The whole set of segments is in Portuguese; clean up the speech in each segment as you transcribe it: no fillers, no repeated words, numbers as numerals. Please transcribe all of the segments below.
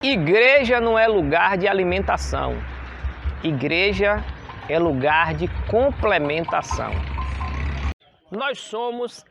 Igreja não é lugar de alimentação. Igreja é lugar de complementação. Nós somos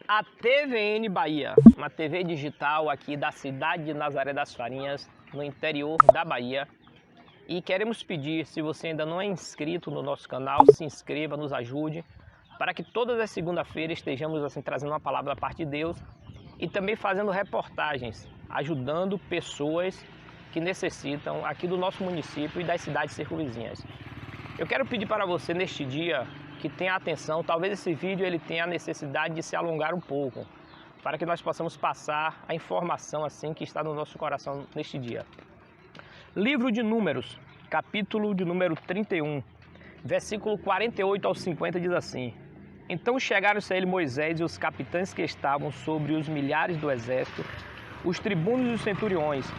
a TVN Bahia, uma TV digital aqui da cidade de Nazaré das Farinhas, no interior da Bahia. E queremos pedir, se você ainda não é inscrito no nosso canal, se inscreva, nos ajude, para que todas as segundas-feiras estejamos assim trazendo uma palavra da parte de Deus e também fazendo reportagens, ajudando pessoas que necessitam aqui do nosso município e das cidades circunvizinhas. Eu quero pedir para você neste dia que tenha atenção, talvez esse vídeo ele tenha a necessidade de se alongar um pouco, para que nós possamos passar a informação assim que está no nosso coração neste dia. Livro de Números, capítulo de número 31, versículo 48 ao 50 diz assim: Então chegaram-se a ele Moisés e os capitães que estavam sobre os milhares do exército, os tribunos e os centuriões,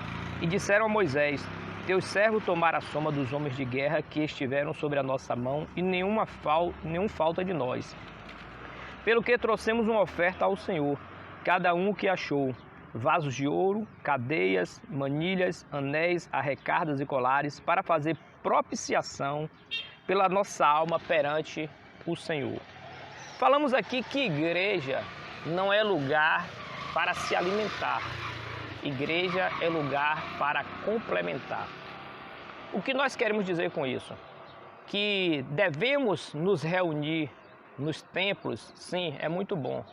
e disseram a Moisés: Teus servos tomaram a soma dos homens de guerra que estiveram sobre a nossa mão, e nenhum falta de nós. Pelo que trouxemos uma oferta ao Senhor, cada um o que achou: vasos de ouro, cadeias, manilhas, anéis, arrecardas e colares, para fazer propiciação pela nossa alma perante o Senhor. Falamos aqui que igreja não é lugar para se alimentar. Igreja é lugar para complementar. O que nós queremos dizer com isso? Que devemos nos reunir nos templos, sim, é muito bom.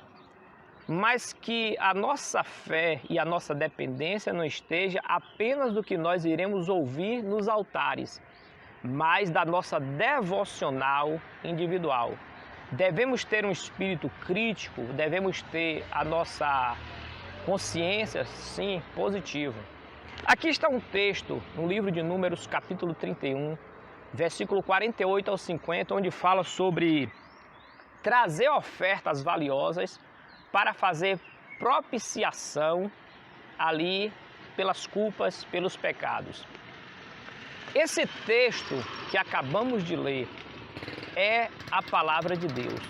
Mas que a nossa fé e a nossa dependência não esteja apenas do que nós iremos ouvir nos altares, mas da nossa devocional individual. Devemos ter um espírito crítico, devemos ter a nossa consciência, sim, positivo. Aqui está um texto no livro de Números, capítulo 31, versículo 48 ao 50, onde fala sobre trazer ofertas valiosas para fazer propiciação ali pelas culpas, pelos pecados. Esse texto que acabamos de ler é a palavra de Deus.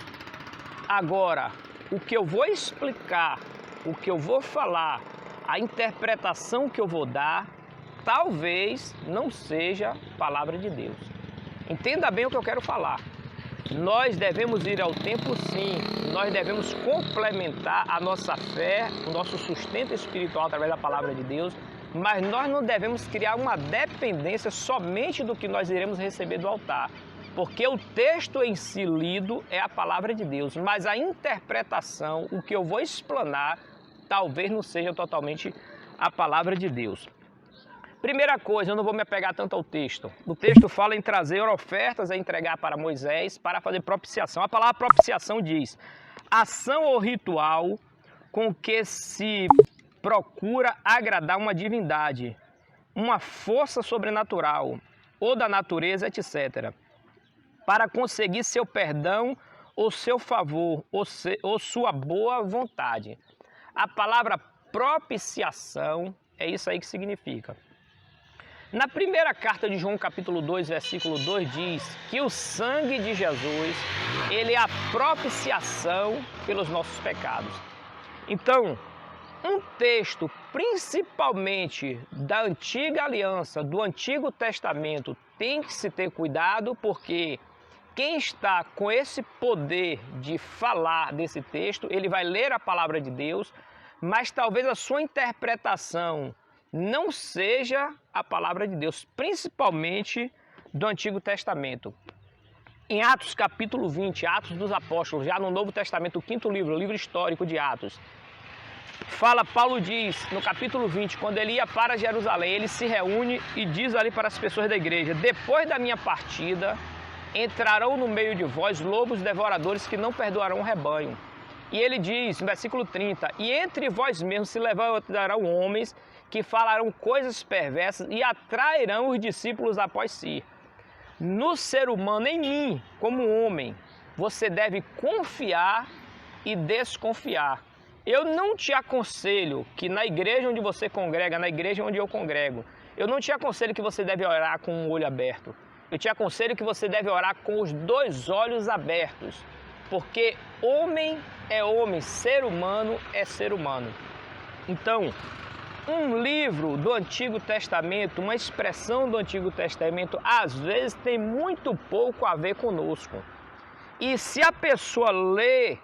Agora, o que eu vou explicar, o que eu vou falar, a interpretação que eu vou dar, talvez não seja palavra de Deus. Entenda bem o que eu quero falar. Nós devemos ir ao templo, sim. Nós devemos complementar a nossa fé, o nosso sustento espiritual através da palavra de Deus, mas nós não devemos criar uma dependência somente do que nós iremos receber do altar. Porque o texto em si lido é a palavra de Deus, mas a interpretação, o que eu vou explanar, talvez não seja totalmente a palavra de Deus. Primeira coisa, eu não vou me apegar tanto ao texto. O texto fala em trazer ofertas a entregar para Moisés para fazer propiciação. A palavra propiciação diz: ação ou ritual com que se procura agradar uma divindade, uma força sobrenatural ou da natureza, etc., para conseguir seu perdão ou seu favor ou sua boa vontade. A palavra propiciação é isso aí que significa. Na primeira carta de João, capítulo 2, versículo 2, diz que o sangue de Jesus, ele é a propiciação pelos nossos pecados. Então, um texto, principalmente da antiga aliança, do Antigo Testamento, tem que se ter cuidado, porque quem está com esse poder de falar desse texto, ele vai ler a palavra de Deus, mas talvez a sua interpretação não seja a palavra de Deus, principalmente do Antigo Testamento. Em Atos capítulo 20, Atos dos Apóstolos, já no Novo Testamento, o quinto livro, o livro histórico de Atos, Paulo diz, no capítulo 20, quando ele ia para Jerusalém, ele se reúne e diz ali para as pessoas da igreja: depois da minha partida, entrarão no meio de vós lobos devoradores que não perdoarão o rebanho. E ele diz, no versículo 30, e entre vós mesmos se levantarão homens que falarão coisas perversas e atrairão os discípulos após si. No ser humano, em mim, como homem, você deve confiar e desconfiar. Eu não te aconselho que na igreja onde você congrega, na igreja onde eu congrego, eu não te aconselho que você deve orar com um olho aberto. Eu te aconselho que você deve orar com os dois olhos abertos. Porque homem é homem, ser humano é ser humano. Então, um livro do Antigo Testamento, uma expressão do Antigo Testamento, às vezes tem muito pouco a ver conosco. E se a pessoa lê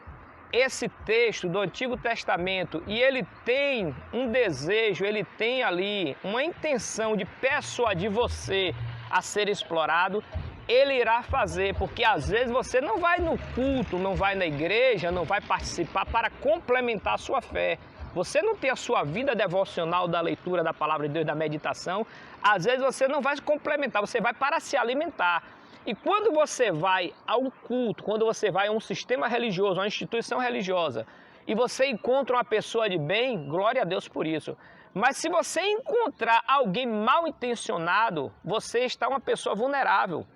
esse texto do Antigo Testamento e ele tem um desejo, ele tem ali uma intenção de persuadir você a ser explorado, ele irá fazer, porque às vezes você não vai no culto, não vai na igreja, não vai participar para complementar a sua fé. Você não tem a sua vida devocional da leitura da palavra de Deus, da meditação, às vezes você não vai complementar, você vai para se alimentar. E quando você vai ao culto, quando você vai a um sistema religioso, a uma instituição religiosa, e você encontra uma pessoa de bem, glória a Deus por isso. Mas se você encontrar alguém mal intencionado, você está uma pessoa vulnerável.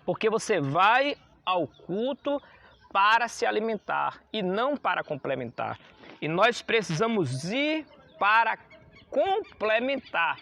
Porque você vai ao culto para se alimentar e não para complementar. E nós precisamos ir para complementar.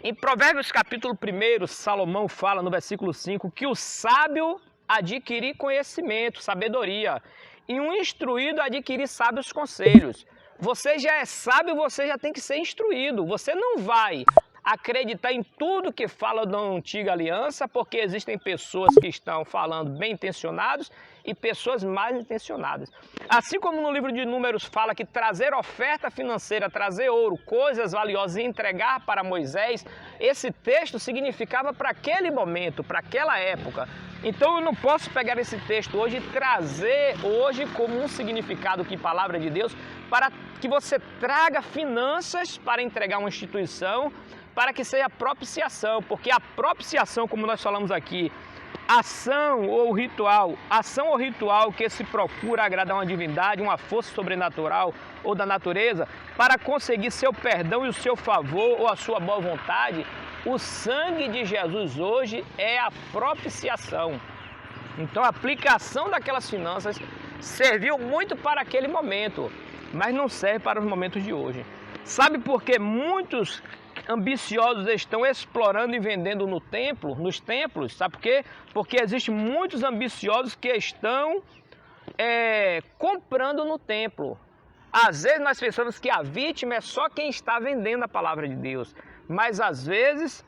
Em Provérbios capítulo 1, Salomão fala no versículo 5 que o sábio adquirir conhecimento, sabedoria, e um instruído adquirir sábios conselhos. Você já é sábio, você já tem que ser instruído. Você não vai acreditar em tudo que fala da antiga aliança, porque existem pessoas que estão falando bem intencionados e pessoas mal intencionadas. Assim como no livro de Números fala que trazer oferta financeira, trazer ouro, coisas valiosas e entregar para Moisés, esse texto significava para aquele momento, para aquela época. Então eu não posso pegar esse texto hoje e trazer hoje como um significado que palavra de Deus para que você traga finanças para entregar uma instituição, para que seja propiciação, porque a propiciação, como nós falamos aqui, ação ou ritual que se procura agradar uma divindade, uma força sobrenatural ou da natureza, para conseguir seu perdão e o seu favor ou a sua boa vontade, o sangue de Jesus hoje é a propiciação. Então a aplicação daquelas finanças serviu muito para aquele momento, mas não serve para os momentos de hoje. Sabe por que muitos ambiciosos estão explorando e vendendo no templo, nos templos? Sabe por quê? Porque existem muitos ambiciosos que estão comprando no templo. Às vezes nós pensamos que a vítima é só quem está vendendo a palavra de Deus. Mas às vezes,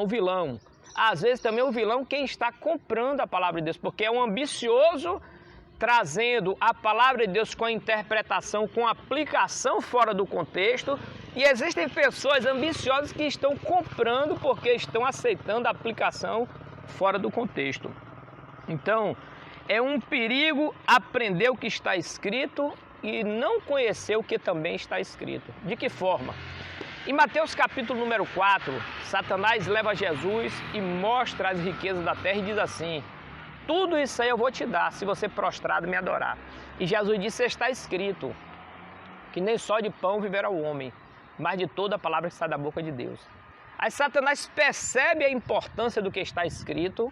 o vilão. Às vezes também o vilão quem está comprando a palavra de Deus, porque é um ambicioso trazendo a palavra de Deus com a interpretação, com a aplicação fora do contexto. E existem pessoas ambiciosas que estão comprando porque estão aceitando a aplicação fora do contexto. Então, é um perigo aprender o que está escrito e não conhecer o que também está escrito. De que forma? Em Mateus capítulo número 4, Satanás leva Jesus e mostra as riquezas da terra e diz assim: tudo isso aí eu vou te dar se você prostrado me adorar. E Jesus disse: está escrito que nem só de pão viverá o homem, mas de toda a palavra que sai da boca de Deus. Aí Satanás percebe a importância do que está escrito,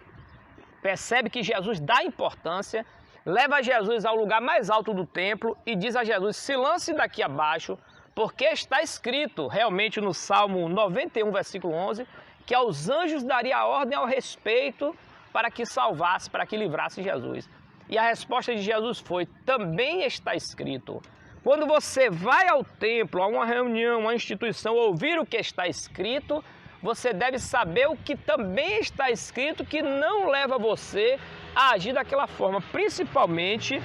percebe que Jesus dá importância, leva Jesus ao lugar mais alto do templo e diz a Jesus: se lance daqui abaixo, porque está escrito realmente no Salmo 91, versículo 11, que aos anjos daria a ordem ao respeito para que salvasse, para que livrasse Jesus. E a resposta de Jesus foi: também está escrito. Quando você vai ao templo, a uma reunião, a uma instituição, ouvir o que está escrito, você deve saber o que também está escrito, que não leva você a agir daquela forma, principalmente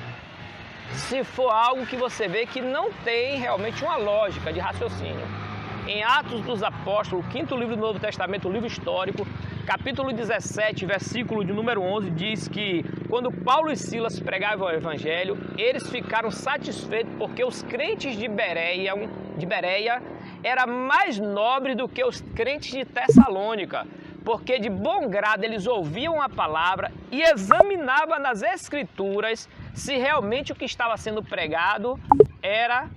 se for algo que você vê que não tem realmente uma lógica de raciocínio. Em Atos dos Apóstolos, 5º livro do Novo Testamento, livro histórico, capítulo 17, versículo de número 11, diz que quando Paulo e Silas pregavam o Evangelho, eles ficaram satisfeitos porque os crentes de Bereia eram mais nobres do que os crentes de Tessalônica, porque de bom grado eles ouviam a palavra e examinavam nas Escrituras se realmente o que estava sendo pregado era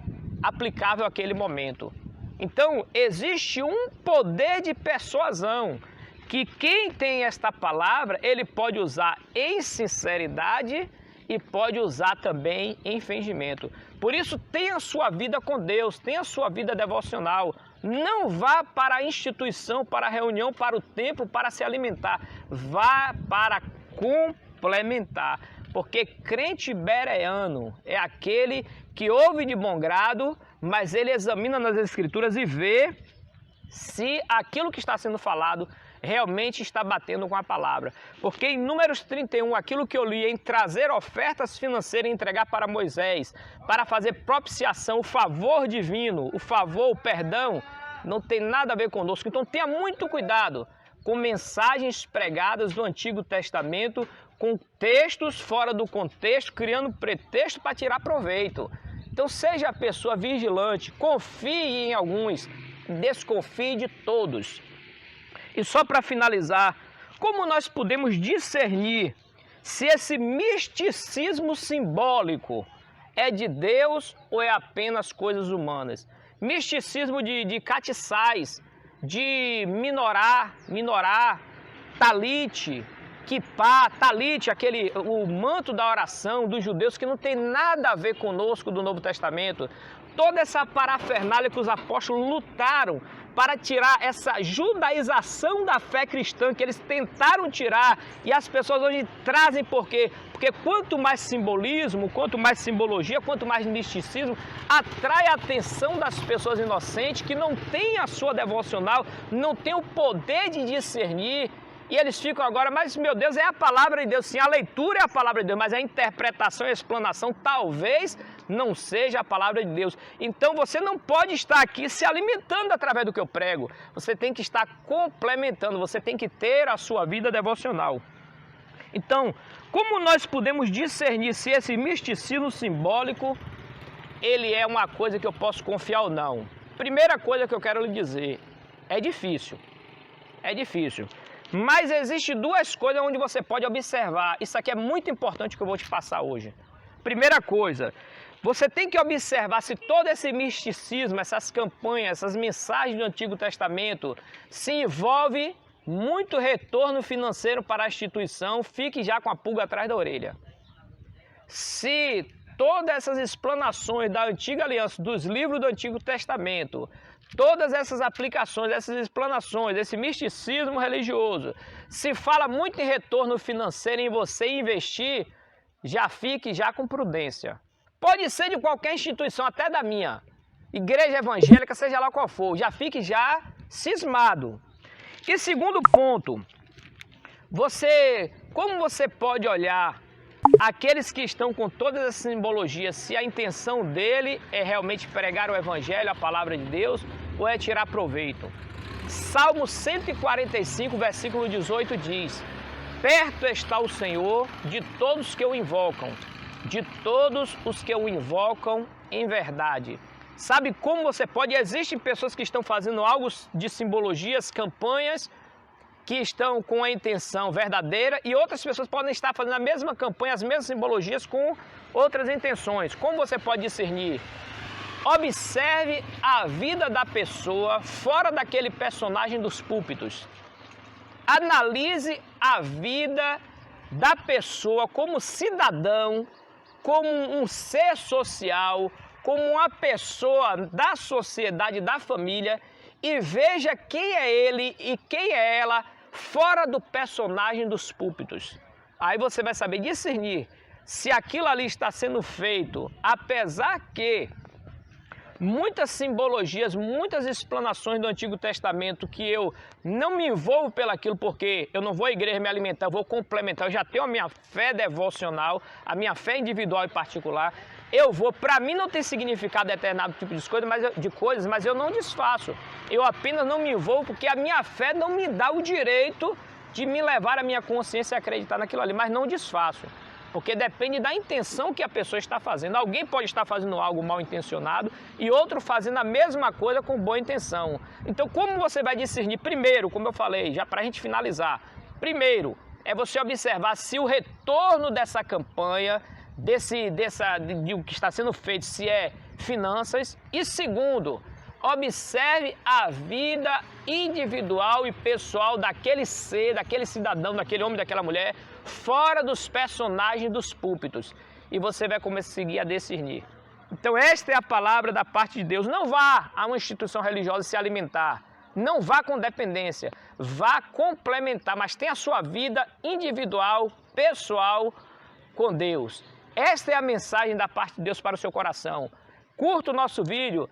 aplicável àquele momento. Então, existe um poder de persuasão que quem tem esta palavra, ele pode usar em sinceridade e pode usar também em fingimento. Por isso, tenha a sua vida com Deus, tenha a sua vida devocional. Não vá para a instituição, para a reunião, para o templo, para se alimentar. Vá para complementar. Porque crente bereano é aquele que ouve de bom grado, mas ele examina nas Escrituras e vê se aquilo que está sendo falado realmente está batendo com a palavra. Porque em Números 31, aquilo que eu li em trazer ofertas financeiras e entregar para Moisés, para fazer propiciação, o favor divino, o favor, o perdão, não tem nada a ver conosco. Então tenha muito cuidado com mensagens pregadas do Antigo Testamento, com textos fora do contexto, criando pretexto para tirar proveito. Então seja a pessoa vigilante, confie em alguns, desconfie de todos. E só para finalizar, como nós podemos discernir se esse misticismo simbólico é de Deus ou é apenas coisas humanas? Misticismo de catiçais, de minorá, talite, quipá, talite, o manto da oração dos judeus que não tem nada a ver conosco do Novo Testamento. Toda essa parafernália que os apóstolos lutaram para tirar essa judaização da fé cristã que eles tentaram tirar e as pessoas hoje trazem por quê? Porque quanto mais simbolismo, quanto mais simbologia, quanto mais misticismo, atrai a atenção das pessoas inocentes que não têm a sua devocional, não têm o poder de discernir. E eles ficam agora, mas meu Deus, é a palavra de Deus. Sim, a leitura é a palavra de Deus, mas a interpretação e a explanação talvez não seja a palavra de Deus. Então você não pode estar aqui se alimentando através do que eu prego. Você tem que estar complementando, você tem que ter a sua vida devocional. Então, como nós podemos discernir se esse misticismo simbólico, ele é uma coisa que eu posso confiar ou não? Primeira coisa que eu quero lhe dizer, é difícil. É difícil. Mas existem duas coisas onde você pode observar. Isso aqui é muito importante que eu vou te passar hoje. Primeira coisa, você tem que observar se todo esse misticismo, essas campanhas, essas mensagens do Antigo Testamento se envolve muito retorno financeiro para a instituição, fique já com a pulga atrás da orelha. Se todas essas explanações da Antiga Aliança, dos livros do Antigo Testamento, todas essas aplicações, essas explanações, esse misticismo religioso, se fala muito em retorno financeiro, em você investir, já fique já com prudência. Pode ser de qualquer instituição, até da minha, igreja evangélica, seja lá qual for, já fique já cismado. E segundo ponto, como você pode olhar aqueles que estão com todas as simbologias, se a intenção dele é realmente pregar o Evangelho, a palavra de Deus, ou é tirar proveito? Salmo 145, versículo 18 diz: perto está o Senhor de todos que o invocam, de todos os que o invocam em verdade. Sabe como você pode? Existem pessoas que estão fazendo algo de simbologias, campanhas, que estão com a intenção verdadeira, e outras pessoas podem estar fazendo a mesma campanha, as mesmas simbologias com outras intenções. Como você pode discernir? Observe a vida da pessoa fora daquele personagem dos púlpitos. Analise a vida da pessoa como cidadão, como um ser social, como uma pessoa da sociedade, da família, e veja quem é ele e quem é ela fora do personagem dos púlpitos. Aí você vai saber discernir se aquilo ali está sendo feito, apesar que muitas simbologias, muitas explanações do Antigo Testamento que eu não me envolvo pelaquilo, porque eu não vou à igreja me alimentar, eu vou complementar, eu já tenho a minha fé devocional, a minha fé individual e particular. Eu vou, para mim não tem significado determinado tipo de coisas, mas eu não desfaço. Eu apenas não me envolvo porque a minha fé não me dá o direito de me levar a minha consciência a acreditar naquilo ali, mas não desfaço. Porque depende da intenção que a pessoa está fazendo. Alguém pode estar fazendo algo mal intencionado e outro fazendo a mesma coisa com boa intenção. Então, como você vai discernir? Primeiro, como eu falei, já para a gente finalizar, primeiro é você observar se o retorno dessa campanha, de o que está sendo feito, se é finanças. E segundo, observe a vida individual e pessoal daquele ser, daquele cidadão, daquele homem, daquela mulher, fora dos personagens dos púlpitos. E você vai conseguir a discernir. Então esta é a palavra da parte de Deus. Não vá a uma instituição religiosa se alimentar. Não vá com dependência. Vá complementar, mas tenha a sua vida individual, pessoal, com Deus. Esta é a mensagem da parte de Deus para o seu coração. curta o nosso vídeo,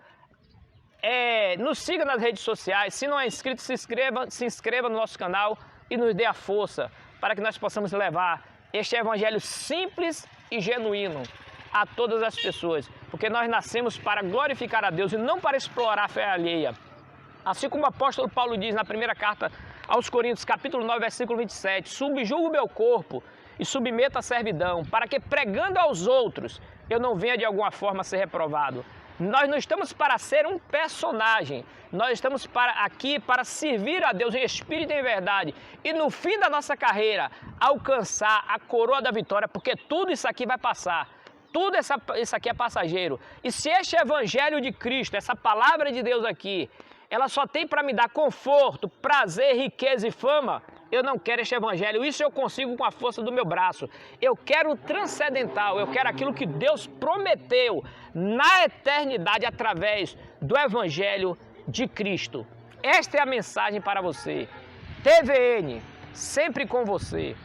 nos siga nas redes sociais. Se não é inscrito, se inscreva no nosso canal e nos dê a força para que nós possamos levar este evangelho simples e genuíno a todas as pessoas, porque nós nascemos para glorificar a Deus e não para explorar a fé alheia. Assim como o apóstolo Paulo diz na primeira carta aos Coríntios, capítulo 9, versículo 27, subjugo o meu corpo e submeto a servidão, para que pregando aos outros eu não venha de alguma forma ser reprovado. Nós não estamos para ser um personagem, nós estamos aqui para servir a Deus em espírito e em verdade, e no fim da nossa carreira alcançar a coroa da vitória, porque tudo isso aqui vai passar, tudo isso aqui é passageiro. E se este evangelho de Cristo, essa palavra de Deus aqui, ela só tem para me dar conforto, prazer, riqueza e fama, eu não quero este evangelho, isso eu consigo com a força do meu braço. Eu quero o transcendental, eu quero aquilo que Deus prometeu na eternidade através do evangelho de Cristo. Esta é a mensagem para você. TVN, sempre com você.